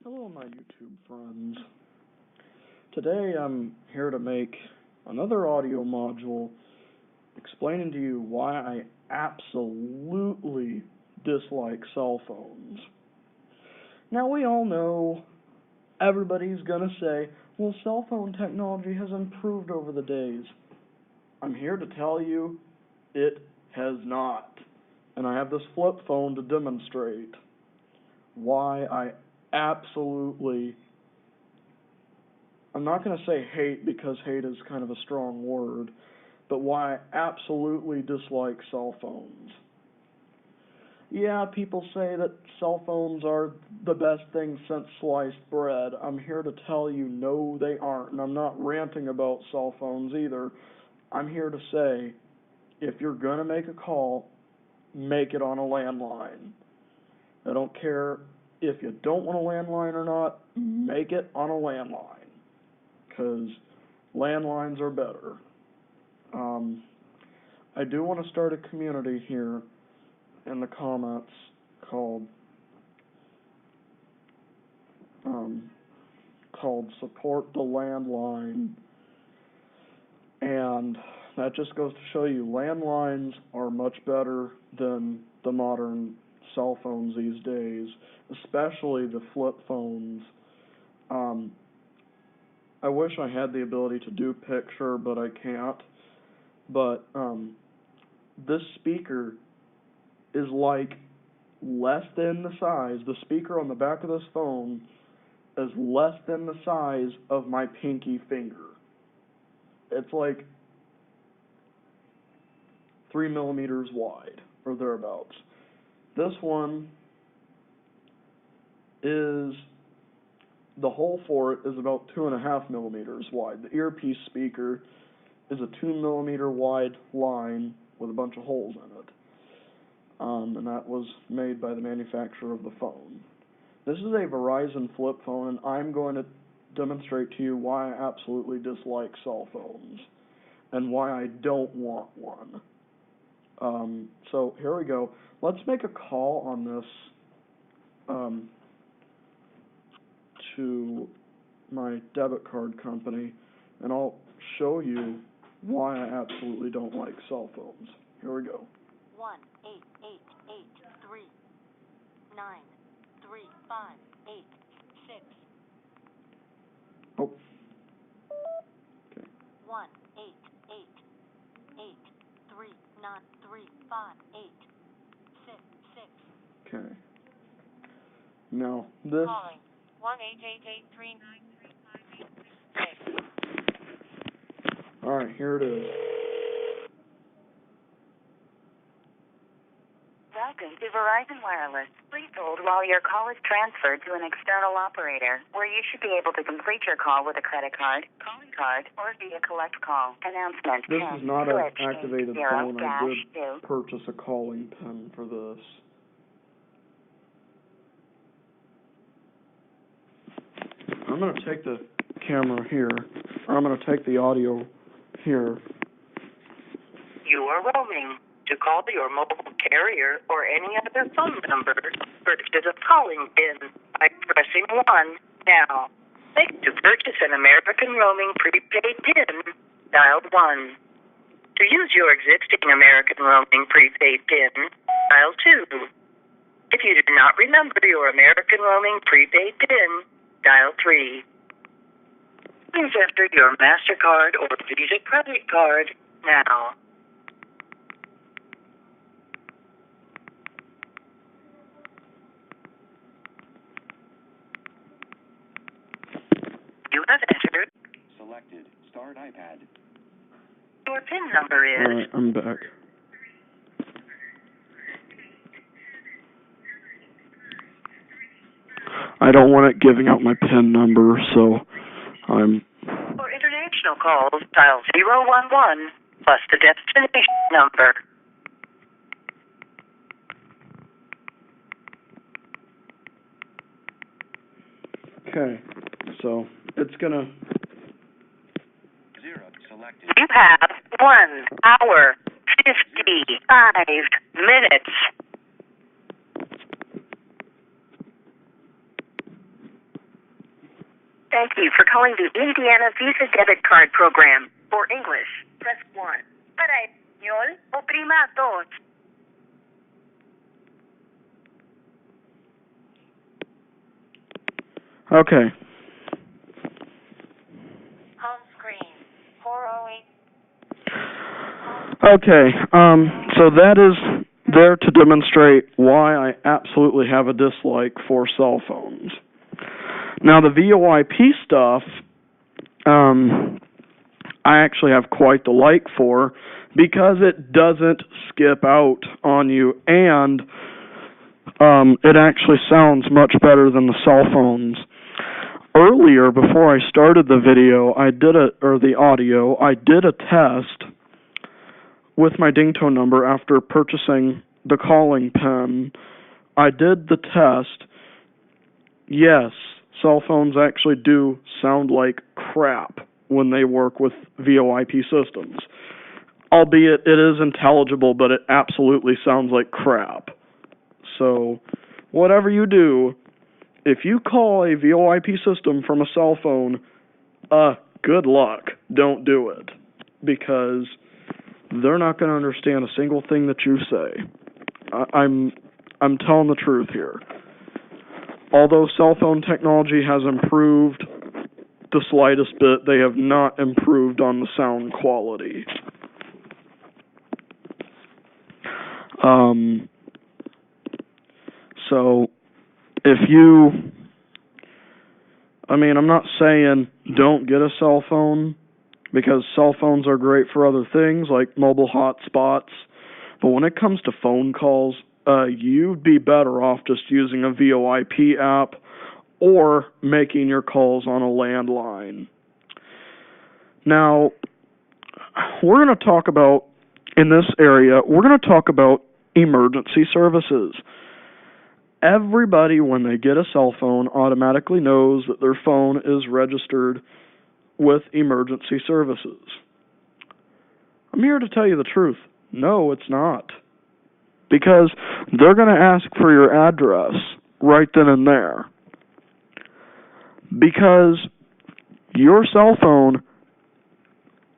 Hello, my YouTube friends. Today I'm here to make another audio module explaining to you why I absolutely dislike cell phones. Now, we all know everybody's gonna say, well, cell phone technology has improved over the days. I'm here to tell you it has not. And I have this flip phone to demonstrate why I'm not going to say hate because hate is kind of a strong word, but why I absolutely dislike cell phones. Yeah, people say that cell phones are the best thing since sliced bread. I'm here to tell you, no, they aren't. And I'm not ranting about cell phones either. I'm here to say, if you're going to make a call, make it on a landline. I don't care if you don't want a landline or not, make it on a landline, because landlines are better. I do want to start a community here in the comments called Support the Landline, and that just goes to show you landlines are much better than the modern cell phones these days, especially the flip phones. I wish I had the ability to do picture, but I can't. But this speaker is like less than the size. The speaker on the back of this phone is less than the size of my pinky finger. It's like 3 millimeters wide, or thereabouts. This one is, the hole for it is about 2.5 millimeters wide. The earpiece speaker is a 2 millimeter wide line with a bunch of holes in it. And that was made by the manufacturer of the phone. This is a Verizon flip phone, and I'm going to demonstrate to you why I absolutely dislike cell phones and why I don't want one. So here we go. Let's make a call on this to my debit card company, and I'll show you why I absolutely don't like cell phones. Here we go. 1-888-3-9-3-5-8-6. Oh. Okay. 1-888-3-9-3-5-8-6-6. Okay. Now this. Calling 1-888-3-9-3-5-8-6. All right, here it is. Welcome to Verizon Wireless. Please hold while your call is transferred to an external operator, where you should be able to complete your call with a credit card, calling card, or via collect call. Announcement. This is not an activated phone. I did 2. purchase a calling pin for this. I'm going to take the camera here, or I'm going to take the audio here. You are roaming. To call your mobile carrier or any other phone number, purchase a calling pin by pressing 1 now. To purchase an American roaming prepaid pin, dial 1. To use your existing American roaming prepaid pin, dial 2. If you do not remember your American roaming prepaid pin, dial 3. Please enter your MasterCard or Visa credit card now. You have entered. Selected. Start iPad. Your PIN number is. Alright, I'm back. I don't want it giving out my PIN number, so I'm. For international calls, dial 011 plus the destination number. Okay, so it's gonna. 0 selected. You have 1 hour, 55 minutes. Thank you for calling the Indiana Visa Debit Card Program. For English, press 1. Para español, oprima 2. Okay. Home screen. 408. Okay, so that is there to demonstrate why I absolutely have a dislike for cell phones. Now, the VoIP stuff, I actually have quite the like for because it doesn't skip out on you, and it actually sounds much better than the cell phones. Earlier, before I started the video, the audio, I did a test with my dingtone number after purchasing the calling pen. I did the test. Yes, cell phones actually do sound like crap when they work with VoIP systems. Albeit it is intelligible, but it absolutely sounds like crap. So, whatever you do, if you call a VoIP system from a cell phone, good luck. Don't do it. Because they're not going to understand a single thing that you say. I'm telling the truth here. Although cell phone technology has improved the slightest bit, they have not improved on the sound quality. So, I'm not saying don't get a cell phone, because cell phones are great for other things like mobile hotspots, but when it comes to phone calls, you'd be better off just using a VoIP app or making your calls on a landline. Now, we're going to talk about, in this area, we're going to talk about emergency services. Everybody, when they get a cell phone, automatically knows that their phone is registered with emergency services. I'm here to tell you the truth. No, it's not. Because they're going to ask for your address right then and there. Because your cell phone,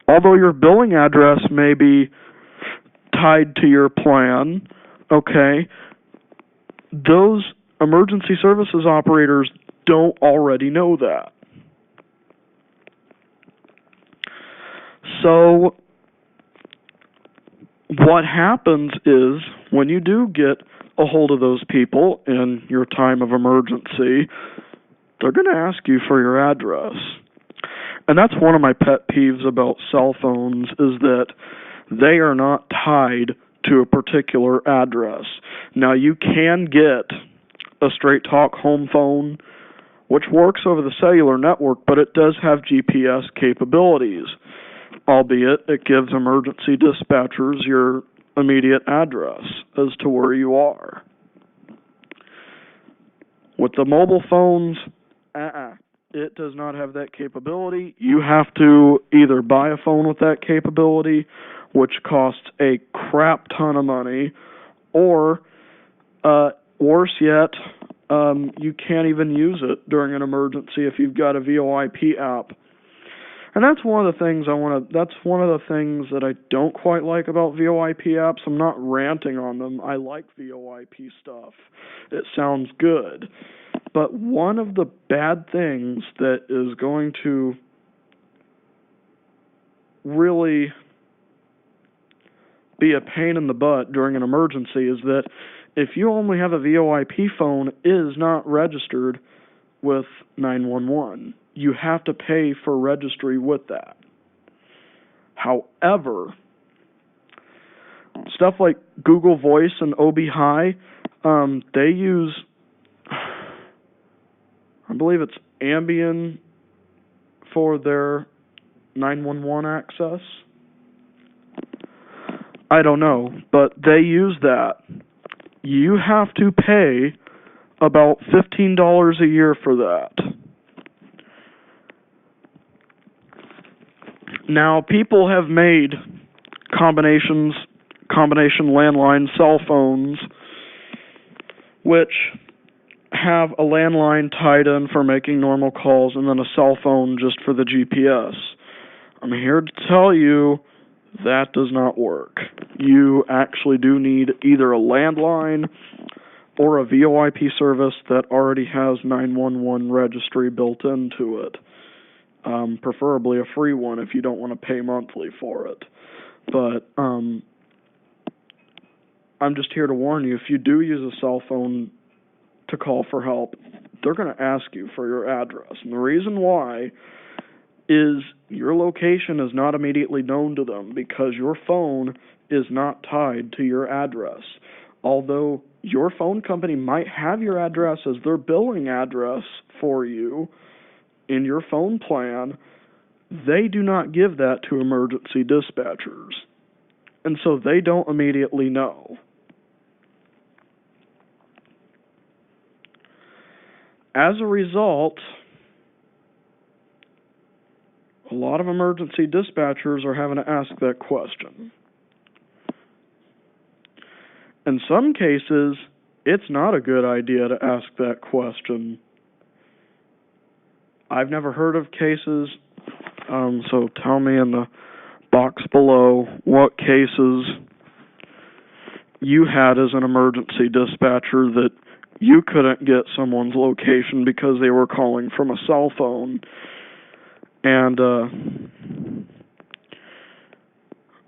although your billing address may be tied to your plan, okay, those emergency services operators don't already know that. So, what happens is, when you do get a hold of those people in your time of emergency, they're going to ask you for your address. And that's one of my pet peeves about cell phones, is that they are not tied to a particular address. Now, you can get a straight talk home phone, which works over the cellular network, but it does have GPS capabilities, albeit it gives emergency dispatchers your immediate address as to where you are. With the mobile phones, it does not have that capability. You have to either buy a phone with that capability, which costs a crap ton of money, or worse yet, you can't even use it during an emergency if you've got a VoIP app. And that's one of the things that I don't quite like about VoIP apps. I'm not ranting on them. I like VoIP stuff. It sounds good. But one of the bad things that is going to really be a pain in the butt during an emergency is that if you only have a VoIP phone, it is not registered with 911. You have to pay for registry with that. However, stuff like Google Voice and OB Hi, they use, I believe it's Ambien for their 911 access. I don't know, but they use that. You have to pay about $15 a year for that. Now, people have made combination landline cell phones which have a landline tied in for making normal calls and then a cell phone just for the GPS. I'm here to tell you that does not work. You actually do need either a landline or a VoIP service that already has 911 registry built into it. Preferably a free one if you don't want to pay monthly for it. But I'm just here to warn you, if you do use a cell phone to call for help, they're going to ask you for your address. And the reason why is your location is not immediately known to them because your phone is not tied to your address. Although your phone company might have your address as their billing address for you in your phone plan, they do not give that to emergency dispatchers. And so they don't immediately know. As a result, a lot of emergency dispatchers are having to ask that question. In some cases, it's not a good idea to ask that question. I've never heard of cases, so tell me in the box below what cases you had as an emergency dispatcher that you couldn't get someone's location because they were calling from a cell phone. And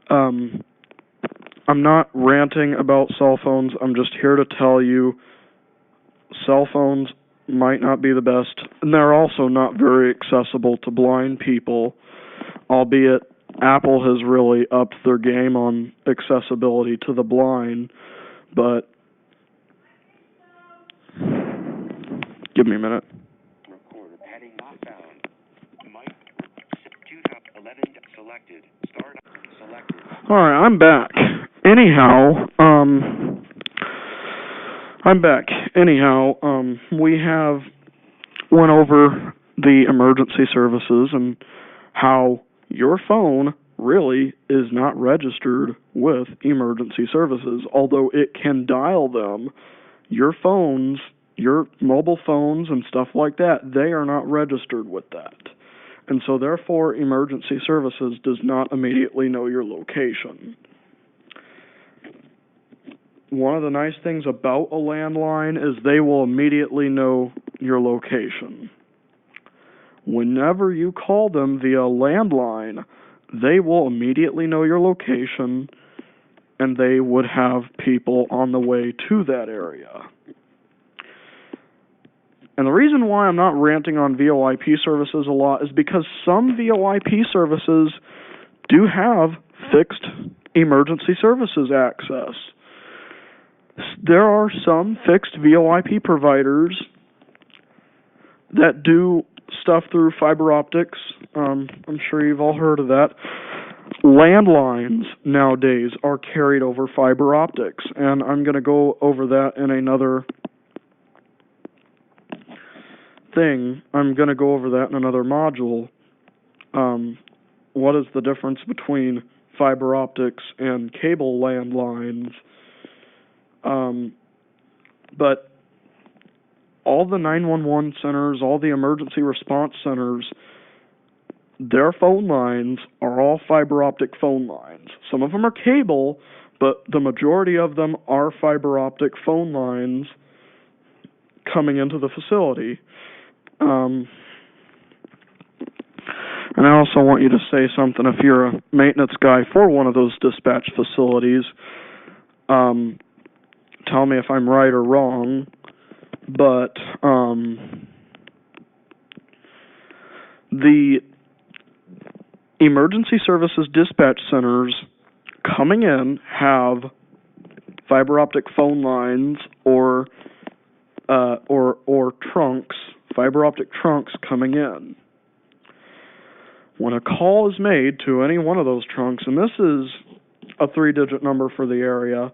I'm not ranting about cell phones. I'm just here to tell you cell phones might not be the best, and they're also not very accessible to blind people, albeit Apple has really upped their game on accessibility to the blind. But give me a minute. Record heading not found. Mike 2011 selected. Start selected. All right, I'm back. We have went over the emergency services and how your phone really is not registered with emergency services. Although it can dial them, your phones, your mobile phones and stuff like that, they are not registered with that. And so therefore, emergency services does not immediately know your location. One of the nice things about a landline is they will immediately know your location. Whenever you call them via landline, they will immediately know your location, and they would have people on the way to that area. And the reason why I'm not ranting on VoIP services a lot is because some VoIP services do have fixed emergency services access. There are some fixed VoIP providers that do stuff through fiber optics. I'm sure you've all heard of that. Landlines nowadays are carried over fiber optics, and I'm going to go over that in another thing. I'm going to go over that in another module. What is the difference between fiber optics and cable landlines? But all the 911 centers, all the emergency response centers, their phone lines are all fiber optic phone lines. Some of them are cable, but the majority of them are fiber optic phone lines coming into the facility. And I also want you to say something if you're a maintenance guy for one of those dispatch facilities. Tell me if I'm right or wrong, but the emergency services dispatch centers coming in have fiber optic phone lines or trunks, fiber optic trunks coming in. When a call is made to any one of those trunks, and this is a 3-digit number for the area,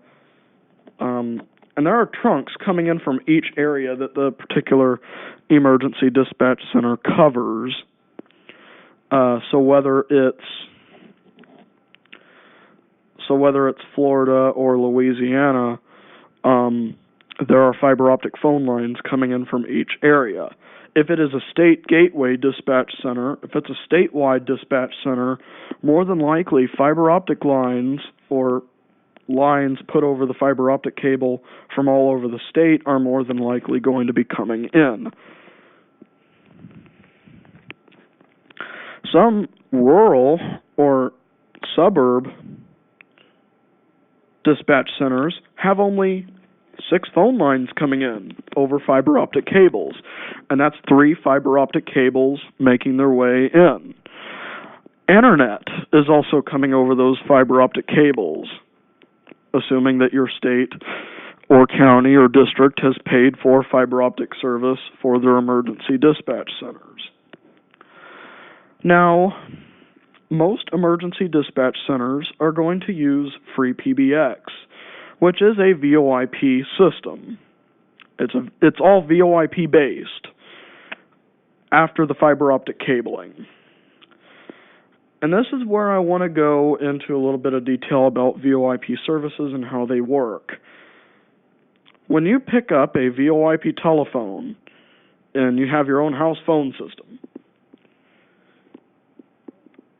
and there are trunks coming in from each area that the particular emergency dispatch center covers. So whether it's Florida or Louisiana, there are fiber optic phone lines coming in from each area. If it is a state gateway dispatch center, if it's a statewide dispatch center, more than likely fiber optic lines or lines put over the fiber optic cable from all over the state are more than likely going to be coming in. Some rural or suburb dispatch centers have only 6 phone lines coming in over fiber optic cables, and that's 3 fiber optic cables making their way in. Internet is also coming over those fiber optic cables, assuming that your state or county or district has paid for fiber optic service for their emergency dispatch centers. Now, most emergency dispatch centers are going to use free PBX, which is a VoIP system. It's all VoIP based after the fiber optic cabling. And this is where I want to go into a little bit of detail about VoIP services and how they work. When you pick up a VoIP telephone and you have your own house phone system,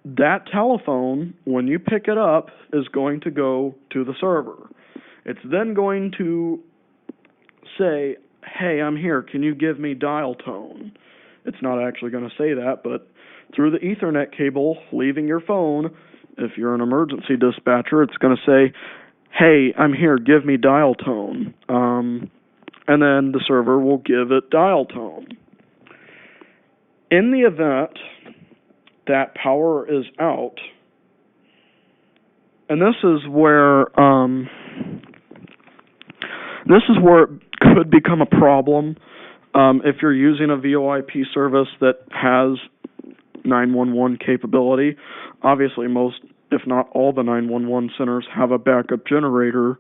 that telephone, when you pick it up, is going to go to the server. It's then going to say, hey, I'm here, can you give me dial tone? It's not actually going to say that, but through the Ethernet cable leaving your phone, if you're an emergency dispatcher, it's going to say, hey, I'm here, give me dial tone. And then the server will give it dial tone. In the event that power is out, and this is where it could become a problem if you're using a VoIP service that has 911 capability. Obviously, most, if not all, the 911 centers have a backup generator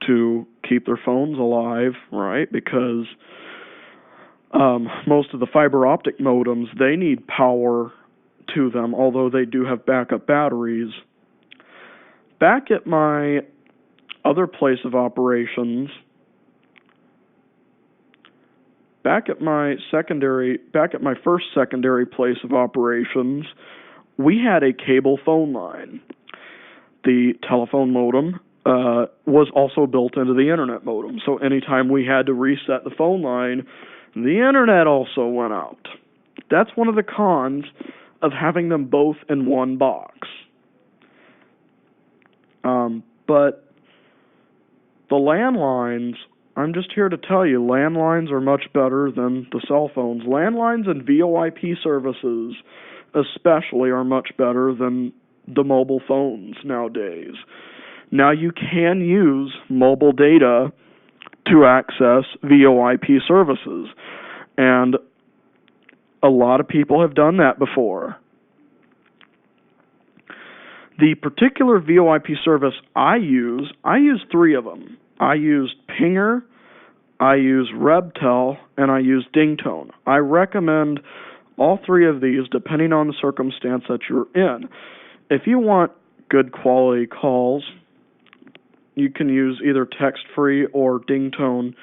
to keep their phones alive, right? Because most of the fiber optic modems, they need power to them, although they do have backup batteries. Back at my other place of operations, back at my first secondary place of operations, we had a cable phone line. The telephone modem was also built into the internet modem, so anytime we had to reset the phone line, the internet also went out. That's one of the cons of having them both in one box. But the landlines, I'm just here to tell you, landlines are much better than the cell phones. Landlines and VoIP services especially are much better than the mobile phones nowadays. Now, you can use mobile data to access VoIP services, and a lot of people have done that before. The particular VoIP service I use 3 of them. I use Pinger, I use RebTel, and I use Dingtone. I recommend all 3 of these depending on the circumstance that you're in. If you want good quality calls, you can use either text-free or Dingtone.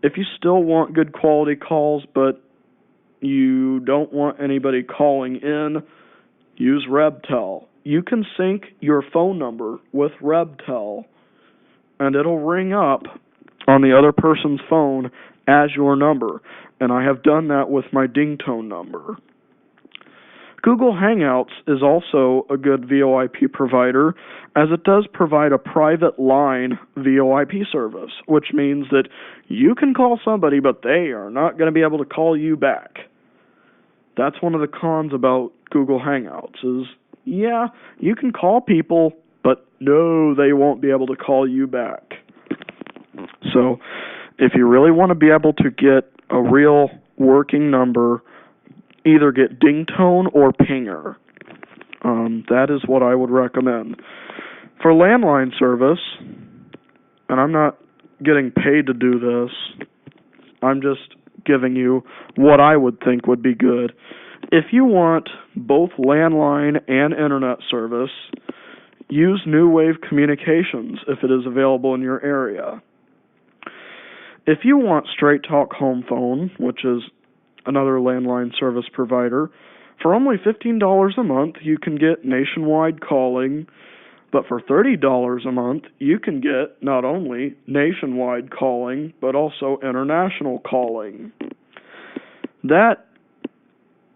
If you still want good quality calls, but you don't want anybody calling in, use RebTel. You can sync your phone number with RebTel, and it'll ring up on the other person's phone as your number. And I have done that with my Dingtone number. Google Hangouts is also a good VoIP provider, as it does provide a private line VoIP service, which means that you can call somebody, but they are not going to be able to call you back. That's one of the cons about Google Hangouts is, yeah, you can call people, but no, they won't be able to call you back. So if you really want to be able to get a real working number, either get Dingtone or Pinger. That is what I would recommend. For landline service, and I'm not getting paid to do this, I'm just giving you what I would think would be good. If you want both landline and internet service, use New Wave Communications if it is available in your area. If you want Straight Talk Home Phone, which is another landline service provider, for only $15 a month, you can get nationwide calling, but for $30 a month, you can get not only nationwide calling, but also international calling. That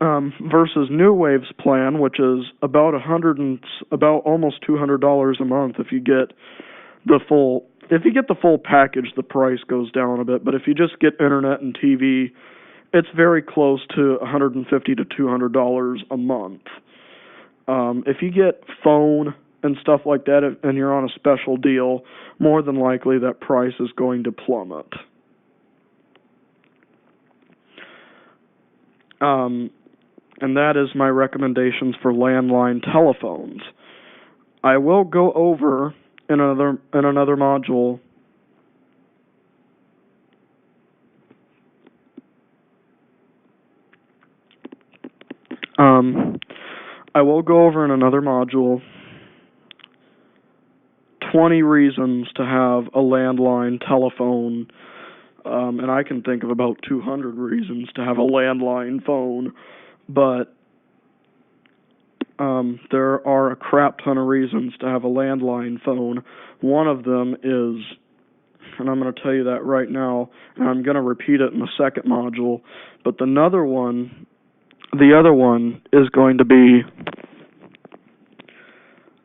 versus New Wave's plan, which is about almost $200 a month if you get the full package, the price goes down a bit, but if you just get internet and TV, it's very close to $150 to $200 a month. If you get phone and stuff like that, and you're on a special deal, more than likely that price is going to plummet. And that is my recommendations for landline telephones. I will go over in another module I will go over in another module 20 reasons to have a landline telephone, and I can think of about 200 reasons to have a landline phone, but there are a crap ton of reasons to have a landline phone. One of them is, and I'm going to tell you that right now, and I'm going to repeat it in the second module, but the other one is going to be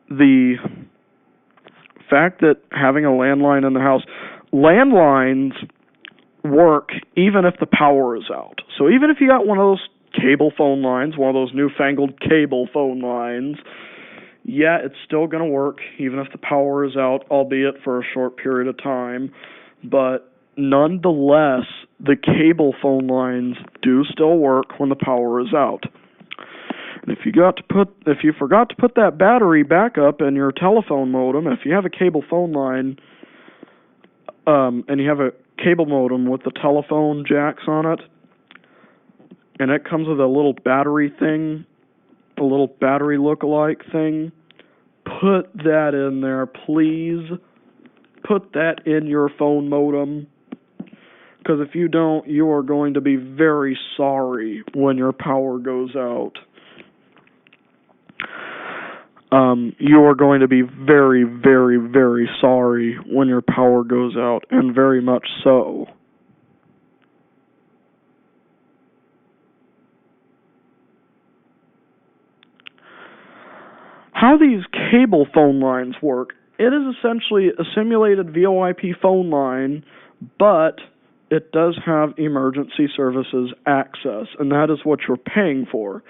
the fact that having a landline in the house, landlines work even if the power is out. So even if you got one of those cable phone lines, one of those newfangled cable phone lines, yeah, it's still going to work even if the power is out, albeit for a short period of time. But nonetheless, the cable phone lines do still work when the power is out. And if you forgot to put that battery back up in your telephone modem, if you have a cable phone line, and you have a cable modem with the telephone jacks on it, and it comes with a little battery thing, a little battery look-alike thing, put that in there, please. Put that in your phone modem, because if you don't, you are going to be very sorry when your power goes out. You are going to be very, very, very sorry when your power goes out, and very much so. How these cable phone lines work, it is essentially a simulated VoIP phone line, but it does have emergency services access, and that is what you're paying for.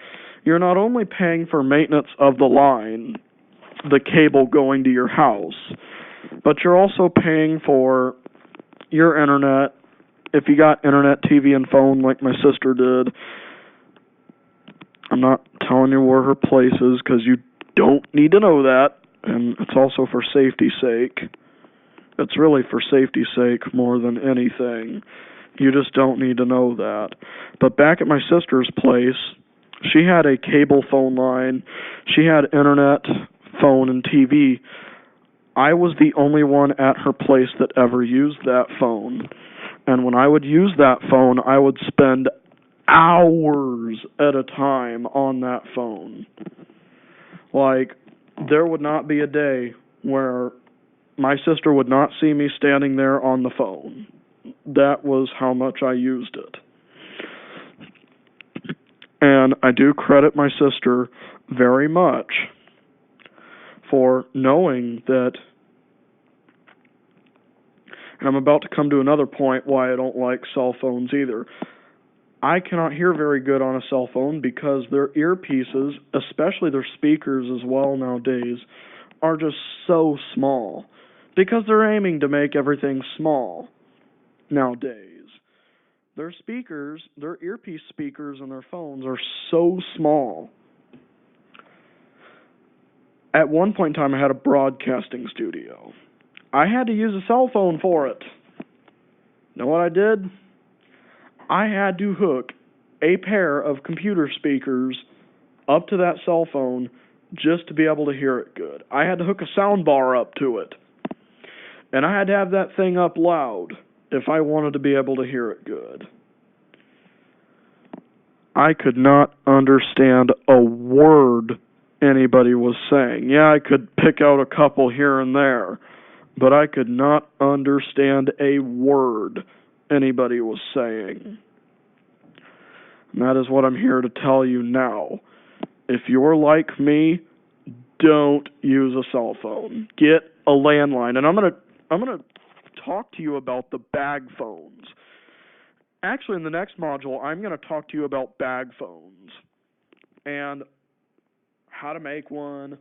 You're not only paying for maintenance of the line, the cable going to your house, but you're also paying for your internet. If you got internet, TV, and phone like my sister did, I'm not telling you where her place is because you don't need to know that, and it's also for safety's sake. It's really for safety's sake more than anything. You just don't need to know that. But back at my sister's place, she had a cable phone line. She had internet, phone, and TV. I was the only one at her place that ever used that phone. And when I would use that phone, I would spend hours at a time on that phone. Like, there would not be a day where my sister would not see me standing there on the phone. That was how much I used it. And I do credit my sister very much for knowing that, and I'm about to come to another point why I don't like cell phones either. I cannot hear very good on a cell phone because their earpieces, especially their speakers as well nowadays, are just so small. Because they're aiming to make everything small nowadays. Their speakers, their earpiece speakers on their phones are so small. At one point in time, I had a broadcasting studio. I had to use a cell phone for it. Know what I did? I had to hook a pair of computer speakers up to that cell phone just to be able to hear it good. I had to hook a sound bar up to it. And I had to have that thing up loud. if I wanted to be able to hear it good. I could not understand a word anybody was saying. Yeah, I could pick out a couple here and there, but I could not understand a word anybody was saying. And that is what I'm here to tell you now. If you're like me, don't use a cell phone. Get a landline. And I'm gonna talk to you about the bag phones. Actually, in the next module, I'm going to talk to you about bag phones and how to make one,